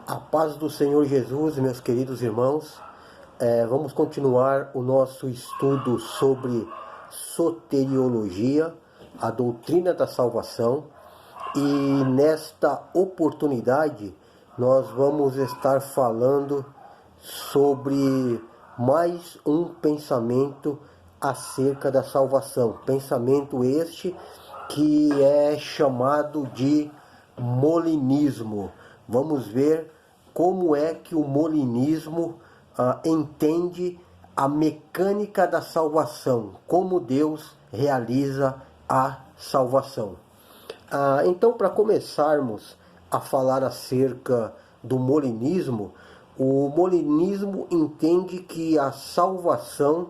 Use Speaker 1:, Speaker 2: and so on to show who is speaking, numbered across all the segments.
Speaker 1: A paz do Senhor Jesus, meus queridos irmãos. Vamos continuar o nosso estudo sobre soteriologia, a doutrina da salvação. E nesta oportunidade nós vamos estar falando sobre mais um pensamento acerca da salvação. Pensamento este que é chamado de molinismo. Vamos ver como é que o molinismo entende a mecânica da salvação, como Deus realiza a salvação. Então, para começarmos a falar acerca do molinismo, o molinismo entende que a salvação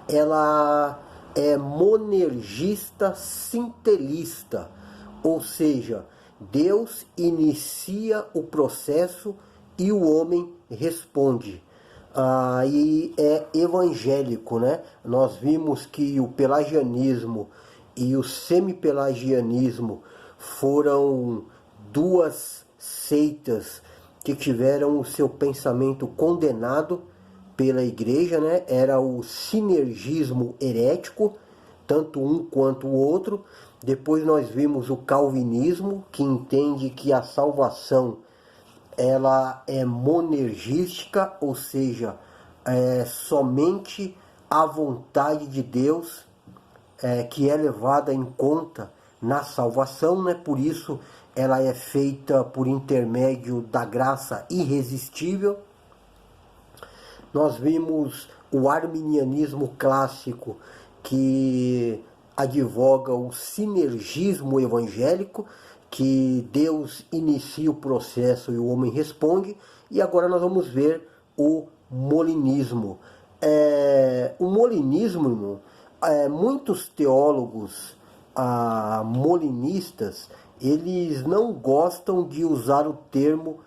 Speaker 1: ela é monergista sintelista, ou seja, Deus inicia o processo e o homem responde. E é evangélico, né? Nós vimos que o pelagianismo e o semipelagianismo foram duas seitas que tiveram o seu pensamento condenado pela igreja, né? Era o sinergismo herético, tanto um quanto o outro. Depois nós vimos o calvinismo, que entende que a salvação ela é monergística, ou seja, somente a vontade de Deus que é levada em conta na salvação, né? Por isso ela é feita por intermédio da graça irresistível. Nós vimos o arminianismo clássico, que advoga o sinergismo evangélico, que Deus inicia o processo e o homem responde. E agora nós vamos ver o molinismo. O molinismo, muitos teólogos molinistas, eles não gostam de usar o termo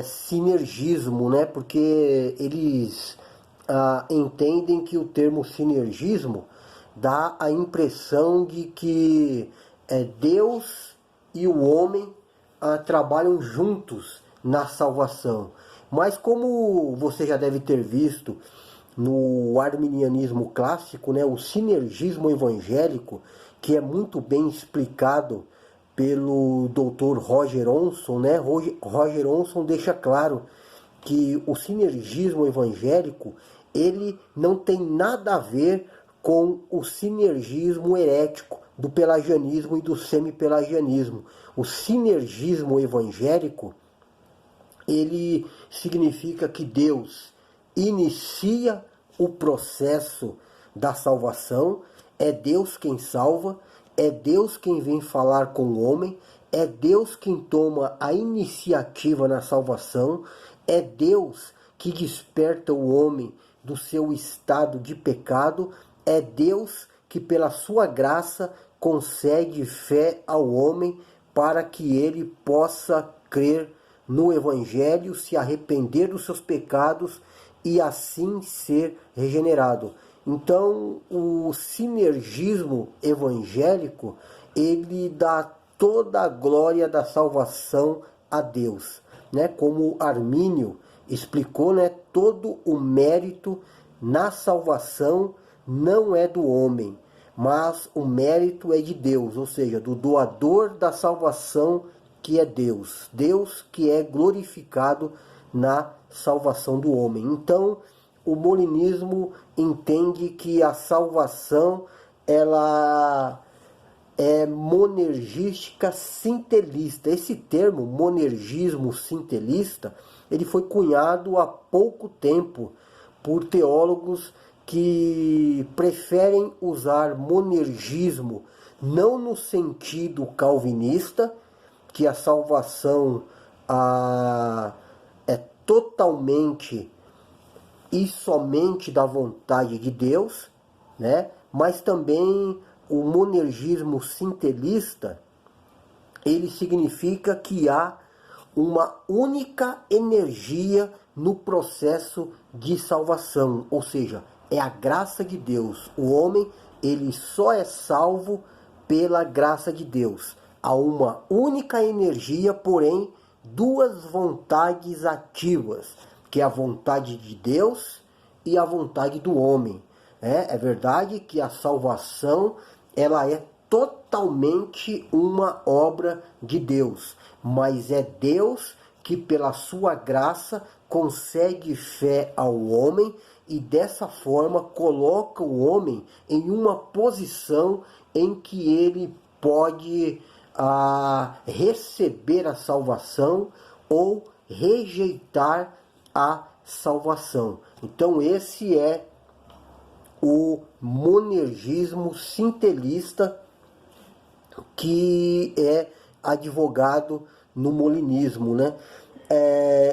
Speaker 1: sinergismo, né? Porque eles entendem que o termo sinergismo dá a impressão de que Deus e o homem trabalham juntos na salvação. Mas como você já deve ter visto no arminianismo clássico, né, o sinergismo evangélico, que é muito bem explicado pelo Dr. Roger Olson, né? Roger Olson deixa claro que o sinergismo evangélico ele não tem nada a ver com o sinergismo herético do pelagianismo e do semipelagianismo. O sinergismo evangélico ele significa que Deus inicia o processo da salvação, é Deus quem salva, é Deus quem vem falar com o homem, é Deus quem toma a iniciativa na salvação, é Deus que desperta o homem do seu estado de pecado, é Deus que pela sua graça concede fé ao homem para que ele possa crer no Evangelho, se arrepender dos seus pecados e assim ser regenerado. Então, o sinergismo evangélico, ele dá toda a glória da salvação a Deus, né? Como Armínio explicou, né? Todo o mérito na salvação não é do homem, mas o mérito é de Deus, ou seja, do doador da salvação, que é Deus. Deus que é glorificado na salvação do homem. Então, o molinismo entende que a salvação ela é monergística sintelista. Esse termo, monergismo sintelista, ele foi cunhado há pouco tempo por teólogos que preferem usar monergismo não no sentido calvinista, que a salvação é totalmente e somente da vontade de Deus, né? Mas também o monergismo sintelista, ele significa que há uma única energia no processo de salvação, ou seja, é a graça de Deus. O homem, ele só é salvo pela graça de Deus. Há uma única energia, porém, duas vontades ativas, que é a vontade de Deus e a vontade do homem. É verdade que a salvação ela é totalmente uma obra de Deus, mas é Deus que pela sua graça concede fé ao homem e dessa forma coloca o homem em uma posição em que ele pode receber a salvação ou rejeitar a salvação. Então esse é o monergismo sintelista, que é advogado no molinismo, né?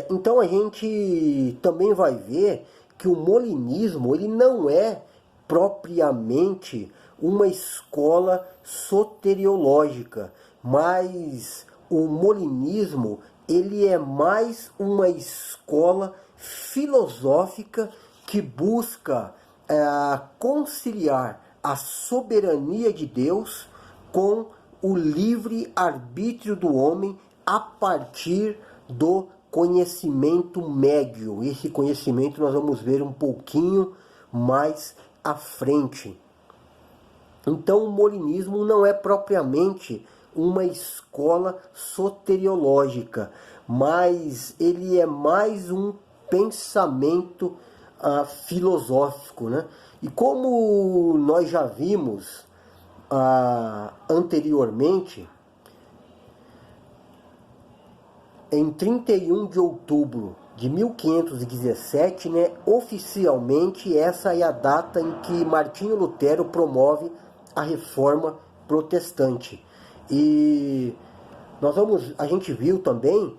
Speaker 1: Então a gente também vai ver que o molinismo ele não é propriamente uma escola soteriológica, mas o molinismo ele é mais uma escola filosófica que busca conciliar a soberania de Deus com o livre arbítrio do homem a partir do conhecimento médio. Esse conhecimento nós vamos ver um pouquinho mais à frente. Então o molinismo não é propriamente uma escola soteriológica, mas ele é mais um pensamento filosófico, né? E como nós já vimos anteriormente, em 31 de outubro de 1517, né, oficialmente essa é a data em que Martinho Lutero promove a reforma protestante. E a gente viu também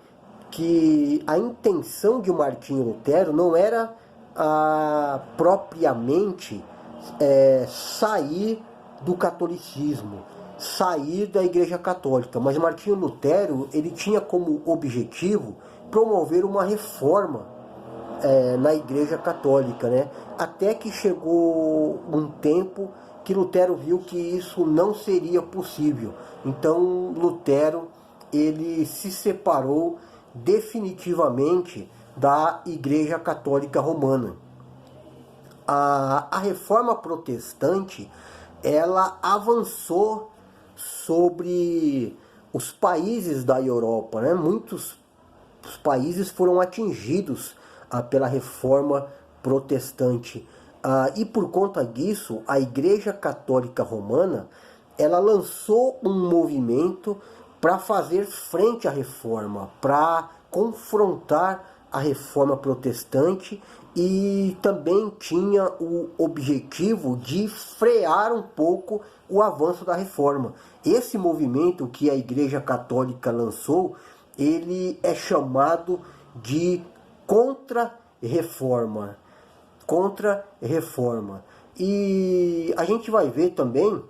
Speaker 1: que a intenção de Martinho Lutero não era propriamente sair do catolicismo, sair da Igreja Católica, mas Martinho Lutero ele tinha como objetivo promover uma reforma na Igreja Católica, né? Até que chegou um tempo que Lutero viu que isso não seria possível. Então Lutero ele se separou definitivamente da Igreja Católica Romana. A Reforma Protestante ela avançou sobre os países da Europa, né? Muitos países foram atingidos pela Reforma Protestante. E por conta disso, a Igreja Católica Romana ela lançou um movimento para fazer frente à reforma, para confrontar a Reforma Protestante, e também tinha o objetivo de frear um pouco o avanço da reforma. Esse movimento que a Igreja Católica lançou, ele é chamado de contra-reforma. Contra-reforma. E a gente vai ver também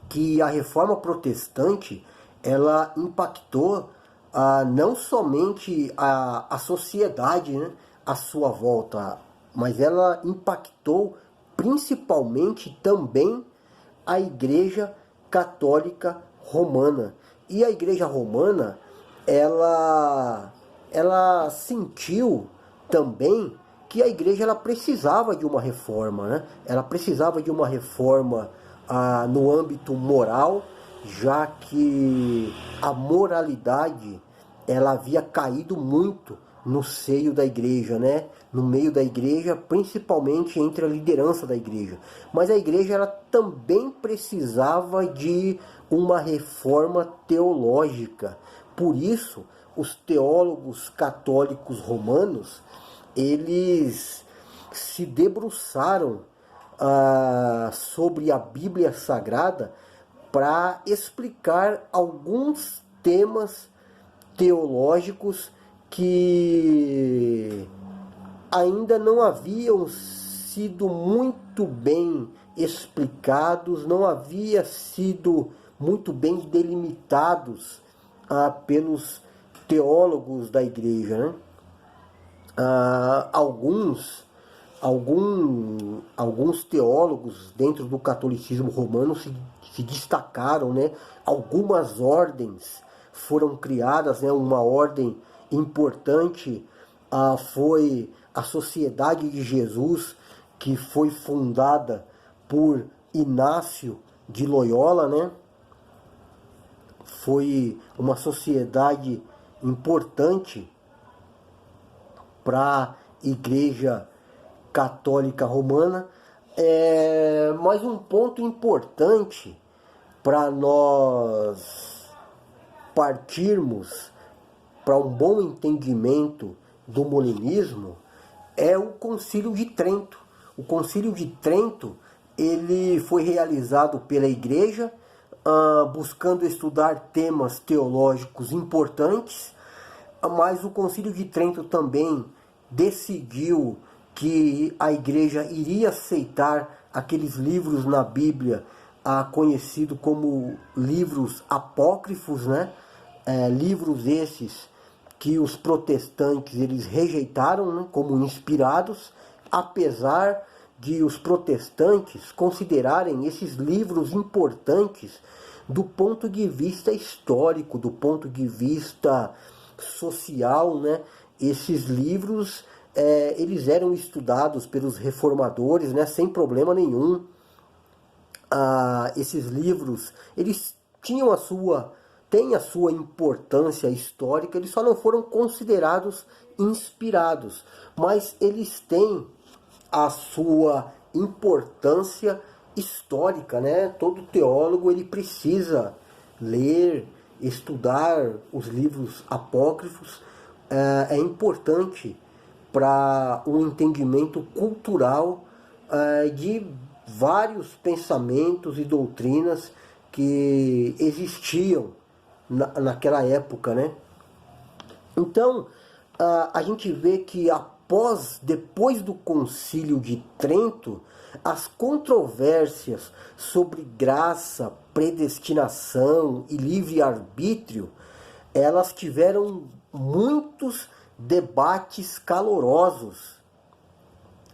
Speaker 1: que a Reforma Protestante ela impactou não somente a sociedade, né, à sua volta, mas ela impactou principalmente também a Igreja Católica Romana. E a Igreja Romana ela sentiu também que a Igreja ela precisava de uma reforma, né? Ela precisava de uma reforma no âmbito moral, já que a moralidade ela havia caído muito no seio da igreja, né? No meio da igreja, principalmente entre a liderança da igreja. Mas a igreja ela também precisava de uma reforma teológica. Por isso, os teólogos católicos romanos, eles se debruçaram sobre a Bíblia Sagrada para explicar alguns temas teológicos que ainda não haviam sido muito bem explicados, não haviam sido muito bem delimitados pelos teólogos da igreja, né? Alguns teólogos dentro do catolicismo romano se destacaram, né? Algumas ordens foram criadas, né, uma ordem importante foi a Sociedade de Jesus, que foi fundada por Inácio de Loyola, né? Foi uma sociedade importante para a Igreja Católica Romana. Mas um ponto importante para nós partirmos para um bom entendimento do molinismo é o Concílio de Trento. O Concílio de Trento, ele foi realizado pela Igreja, buscando estudar temas teológicos importantes, mas o Concílio de Trento também decidiu que a Igreja iria aceitar aqueles livros na Bíblia, conhecidos como livros apócrifos, né? Livros esses que os protestantes eles rejeitaram, né, como inspirados, apesar de os protestantes considerarem esses livros importantes do ponto de vista histórico, do ponto de vista social, né? Esses livros eles eram estudados pelos reformadores, né, sem problema nenhum. Esses livros eles têm a sua importância histórica, eles só não foram considerados inspirados, mas eles têm a sua importância histórica, né? Todo teólogo ele precisa ler, estudar os livros apócrifos. É importante para um entendimento cultural de vários pensamentos e doutrinas que existiam naquela época, né? Então, a gente vê que depois do Concílio de Trento, as controvérsias sobre graça, predestinação e livre-arbítrio, elas tiveram muitos debates calorosos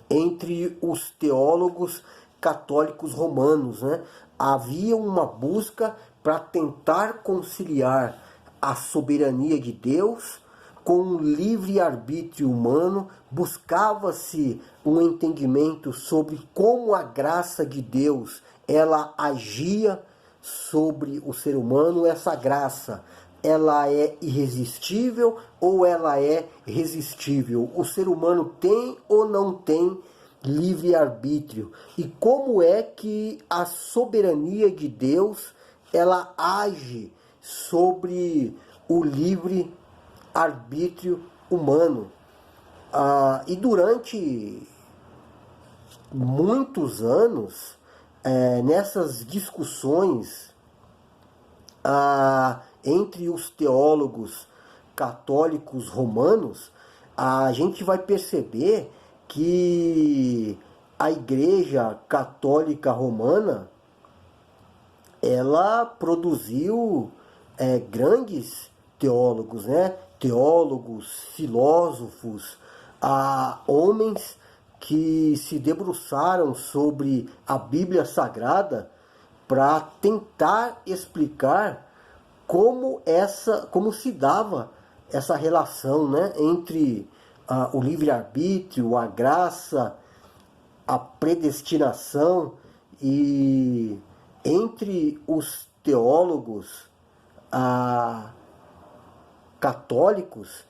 Speaker 1: entre os teólogos católicos romanos, né? Havia uma busca para tentar conciliar a soberania de Deus com o livre-arbítrio humano, buscava-se um entendimento sobre como a graça de Deus ela agia sobre o ser humano. Essa graça, ela é irresistível ou ela é resistível? O ser humano tem ou não tem livre-arbítrio? E como é que a soberania de Deus ela age sobre o livre-arbítrio humano? E durante muitos anos, nessas discussões entre os teólogos católicos romanos, a gente vai perceber que a Igreja Católica Romana ela produziu grandes teólogos, né? Teólogos, filósofos, homens que se debruçaram sobre a Bíblia Sagrada para tentar explicar como se dava essa relação, né, entre o livre-arbítrio, a graça, a predestinação. E entre os teólogos católicos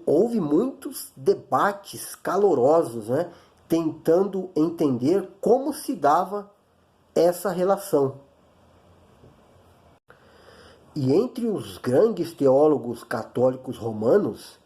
Speaker 1: houve muitos debates calorosos, né, tentando entender como se dava essa relação. E entre os grandes teólogos católicos romanos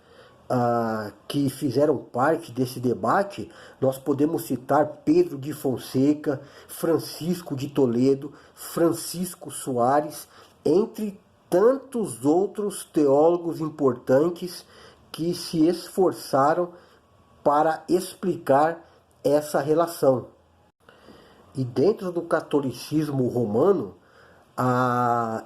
Speaker 1: que fizeram parte desse debate, nós podemos citar Pedro de Fonseca, Francisco de Toledo, Francisco Soares, entre tantos outros teólogos importantes que se esforçaram para explicar essa relação. E dentro do catolicismo romano,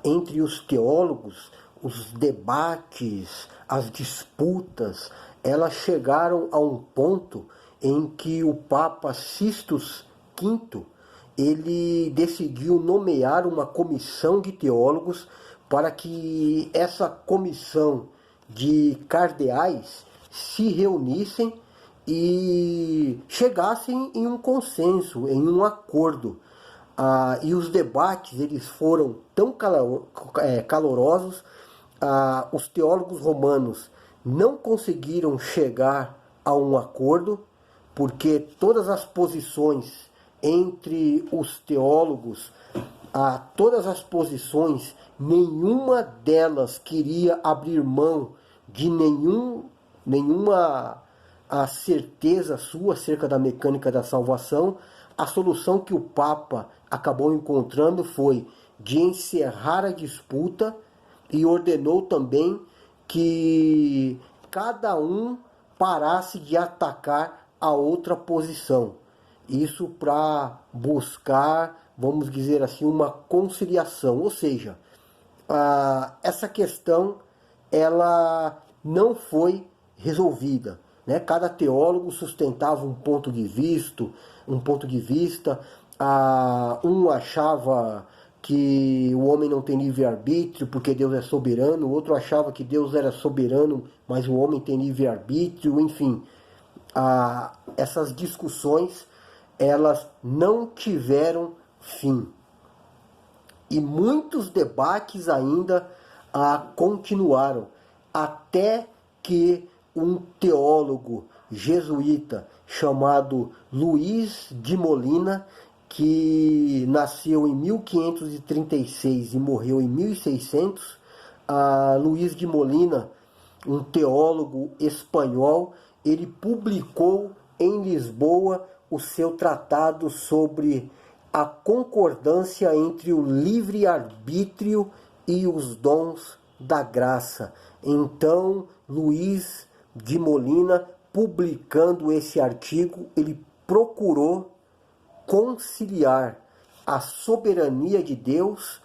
Speaker 1: entre os teólogos, os debates, as disputas, elas chegaram a um ponto em que o Papa Sixtus V ele decidiu nomear uma comissão de teólogos para que essa comissão de cardeais se reunissem e chegassem em um consenso, em um acordo. E os debates eles foram tão calorosos, os teólogos romanos não conseguiram chegar a um acordo, porque todas as posições entre os teólogos, todas as posições, nenhuma delas queria abrir mão de nenhuma certeza sua acerca da mecânica da salvação. A solução que o Papa acabou encontrando foi de encerrar a disputa e ordenou também que cada um parasse de atacar a outra posição. Isso para buscar, vamos dizer assim, uma conciliação. Ou seja, essa questão ela não foi resolvida, né? Cada teólogo sustentava um ponto de vista. Um achava que o homem não tem livre-arbítrio porque Deus é soberano, o outro achava que Deus era soberano, mas o homem tem livre-arbítrio. Enfim, essas discussões elas não tiveram fim. E muitos debates ainda continuaram, até que um teólogo jesuíta chamado Luís de Molina, que nasceu em 1536 e morreu em 1600, Luís de Molina, um teólogo espanhol, ele publicou em Lisboa o seu tratado sobre a concordância entre o livre-arbítrio e os dons da graça. Então, Luís de Molina, publicando esse artigo, ele procurou conciliar a soberania de Deus,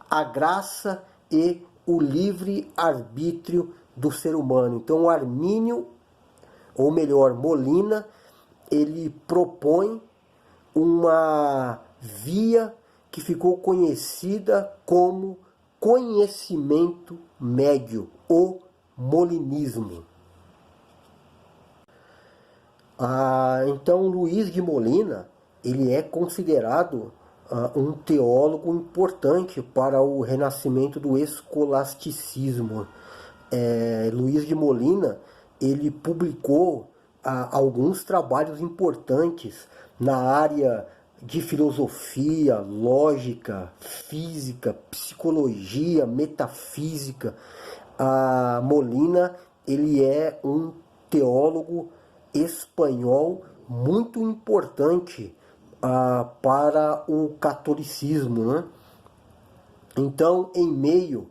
Speaker 1: a graça e o livre-arbítrio do ser humano. Então, Armínio, ou melhor, Molina, ele propõe uma via que ficou conhecida como conhecimento médio, o molinismo. Então, Luís de Molina, ele é considerado um teólogo importante para o renascimento do escolasticismo. Luís de Molina, ele publicou alguns trabalhos importantes na área de filosofia, lógica, física, psicologia, metafísica. Molina, ele é um teólogo espanhol muito importante para o catolicismo, né? Então, em meio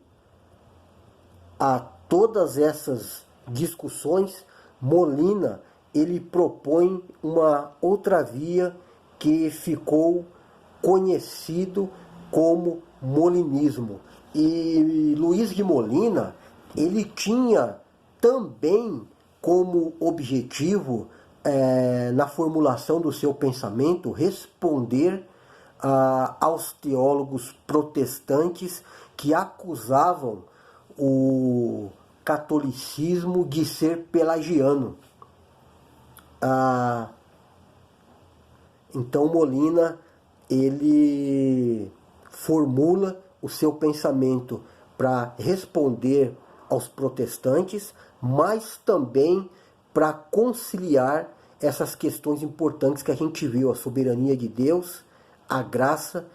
Speaker 1: a todas essas discussões, Molina ele propõe uma outra via que ficou conhecido como molinismo. E Luís de Molina, ele tinha também como objetivo, na formulação do seu pensamento, responder aos teólogos protestantes que acusavam o catolicismo de ser pelagiano. Então Molina ele formula o seu pensamento para responder aos protestantes, mas também para conciliar essas questões importantes que a gente viu: a soberania de Deus, a graça